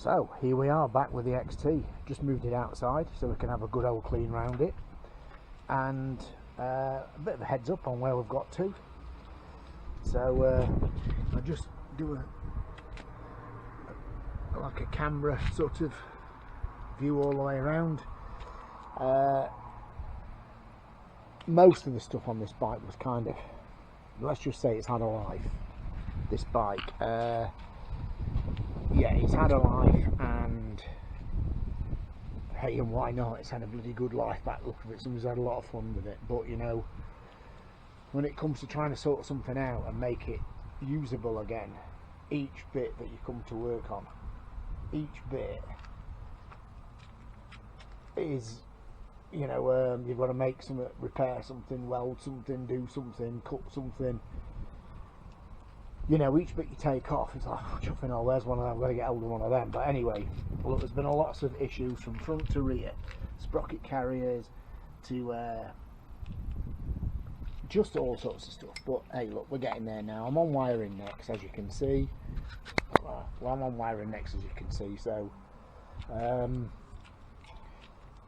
So here we are back with the XT. Just moved it outside so we can have a good old clean round it, and a bit of a heads up on where we've got to. So I'll just do like a camera sort of view all the way around. Most of the stuff on this bike was kind of, let's just say it's had a life, this bike. Yeah, it's had a life, and hey, and why not? It's had a bloody good life back look of it. Someone's had a lot of fun with it. But you know, when it comes to trying to sort something out and make it usable again, each bit that you come to work on, each bit is, you know, you've got to make something, repair something, weld something, do something, cut something. You know, each bit you take off, it's like, oh, chuffing, oh, where's one of them? I'm going to get hold of one of them. But anyway, look, there's been lots of issues from front to rear, sprocket carriers to just all sorts of stuff. But hey, look, we're getting there now. I'm on wiring next, as you can see. Well, I'm on wiring next, as you can see. So,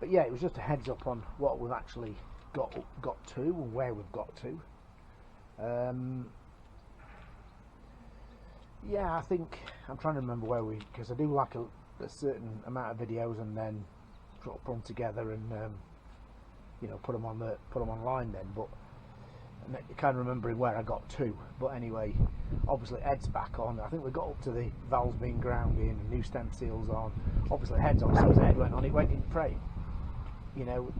but yeah, it was just a heads up on what we've actually got to and where we've got to. Yeah, I think I'm trying to remember where because I do like a certain amount of videos and then sort of put them together and you know, put them online then. But I'm kind of remembering where I got to. But anyway, obviously Ed's back on. I think we got up to the valves being ground in and new stem seals on. Obviously Head's on, so as Ed went on, it went in frame. You know,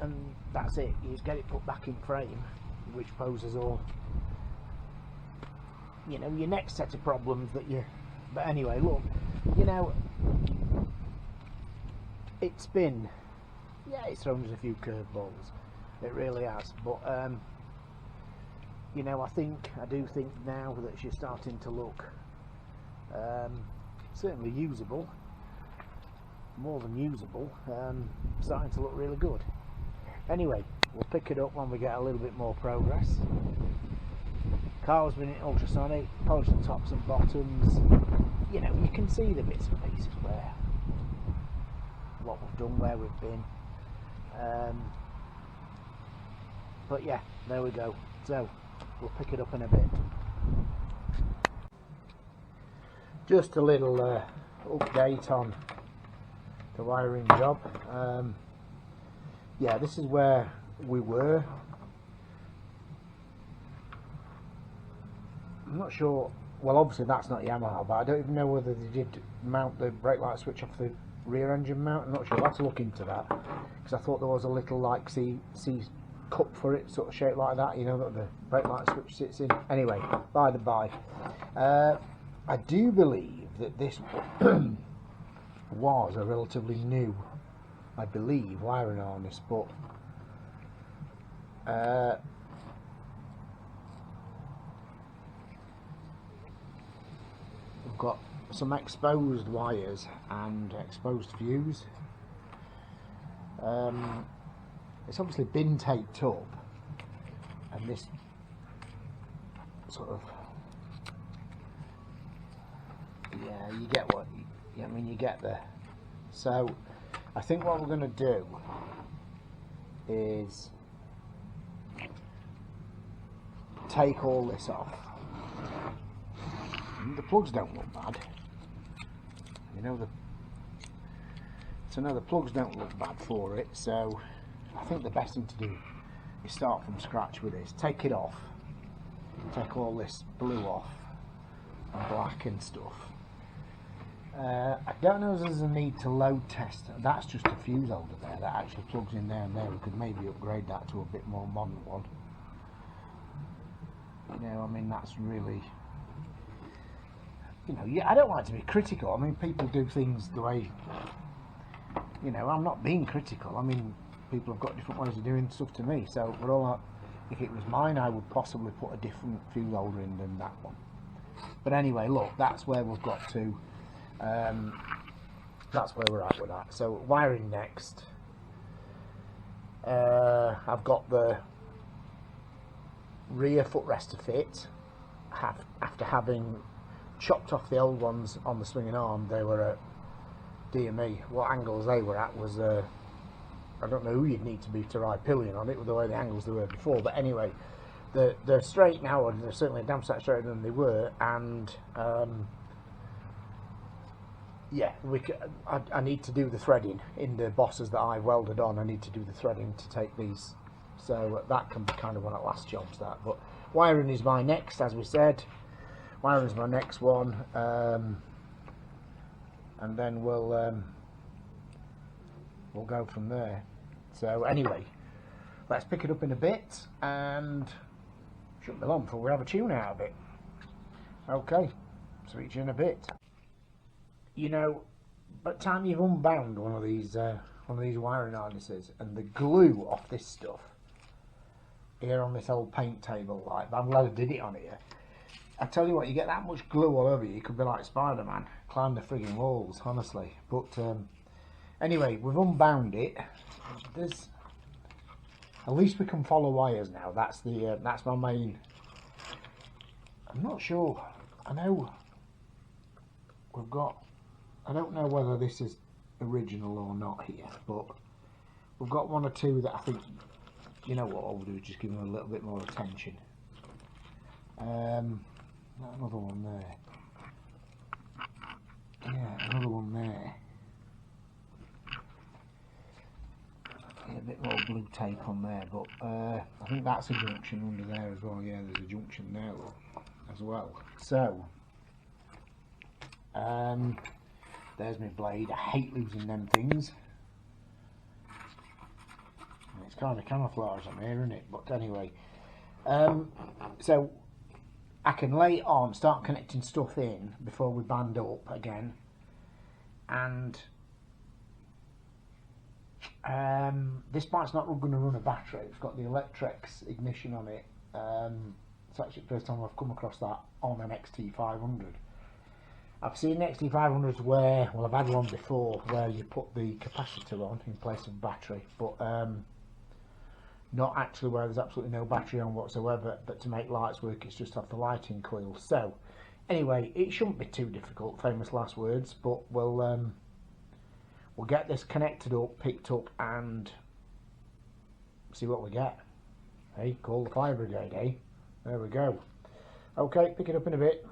and that's it. You get it put back in frame, which poses all, you know, your next set of problems that you. But anyway, look, you know, it's been, yeah, it's thrown us a few curveballs, it really has. But you know, I do think now that she's starting to look certainly usable, more than usable, starting to look really good. Anyway, we'll pick it up when we get a little bit more progress. Car's been in ultrasonic, polished the tops and bottoms. You know, you can see the bits and pieces where, what we've done, where we've been. But yeah, there we go. So, we'll pick it up in a bit. Just a little update on the wiring job. Yeah, this is where we were. I'm not sure, well obviously that's not Yamaha, but I don't even know whether they did mount the brake light switch off the rear engine mount. I'm not sure, I'll have to look into that, because I thought there was a little like C cup for it, sort of shaped like that, you know, that the brake light switch sits in. Anyway, by the by, I do believe that this was a relatively new, I believe, wiring harness, but we've got some exposed wires and exposed fuse. It's obviously been taped up, and this sort of, yeah, you get what, I mean, you get there. So I think what we're going to do is take all this off. The plugs don't look bad, you know, the plugs don't look bad for it. So I think the best thing to do is start from scratch with this. Take it off, take all this blue off and black and stuff. I don't know if there's a need to load test. That's just a fuse holder there that actually plugs in there, and there we could maybe upgrade that to a bit more modern one. You know, I mean, that's really, you know, yeah, I don't like to be critical. I mean, people do things the way, you know, I'm not being critical. I mean, people have got different ways of doing stuff to me. So, but all, if it was mine, I would possibly put a different fuse holder in than that one. But anyway, look, that's where we've got to. That's where we're at with that. So, wiring next. I've got the rear footrest to fit. After having chopped off the old ones on the swinging arm, they were dear me, what angles they were at was, I don't know who you'd need to be to ride pillion on it with the way the angles they were before, but anyway, they're straight now, and they're certainly a damn sight straighter than they were, and yeah, I need to do the threading in the bosses that I've welded on. I need to do the threading to take these, so that can be kind of one of the last jobs, that. But wiring is my next, as we said. Wiring is my next one, and then we'll go from there. So anyway, let's pick it up in a bit, and shouldn't be long before we have a tune out of it. Okay, speak to you in a bit. You know, by the time you've unbound one of these wiring harnesses, and the glue off this stuff here on this old paint table, like, I'm glad I did it on here. I tell you what, you get that much glue all over you, you could be like Spider-Man, climb the frigging walls, honestly. But anyway, we've unbound it. There's, at least we can follow wires now. That's the that's my main. I'm not sure. I know we've got. I don't know whether this is original or not here, but we've got one or two that I think, you know what I'll do, just give them a little bit more attention. Another one there. Yeah, another one there. Yeah, a bit more blue tape on there, but I think that's a junction under there as well. Yeah, there's a junction there as well. So, there's my blade. I hate losing them things. It's kind of camouflage on here, isn't it? But anyway, so I can lay it on, start connecting stuff in before we band up again, and this bike's not going to run a battery. It's got the Electrex ignition on it. It's actually the first time I've come across that on an XT500. I've seen XT500s where, well, I've had one before where you put the capacitor on in place of battery, but not actually where there's absolutely no battery on whatsoever, but to make lights work it's just off the lighting coil. So anyway, it shouldn't be too difficult, famous last words, but we'll get this connected up, picked up, and see what we get. Hey, call the fire brigade, eh? There we go. Okay, pick it up in a bit.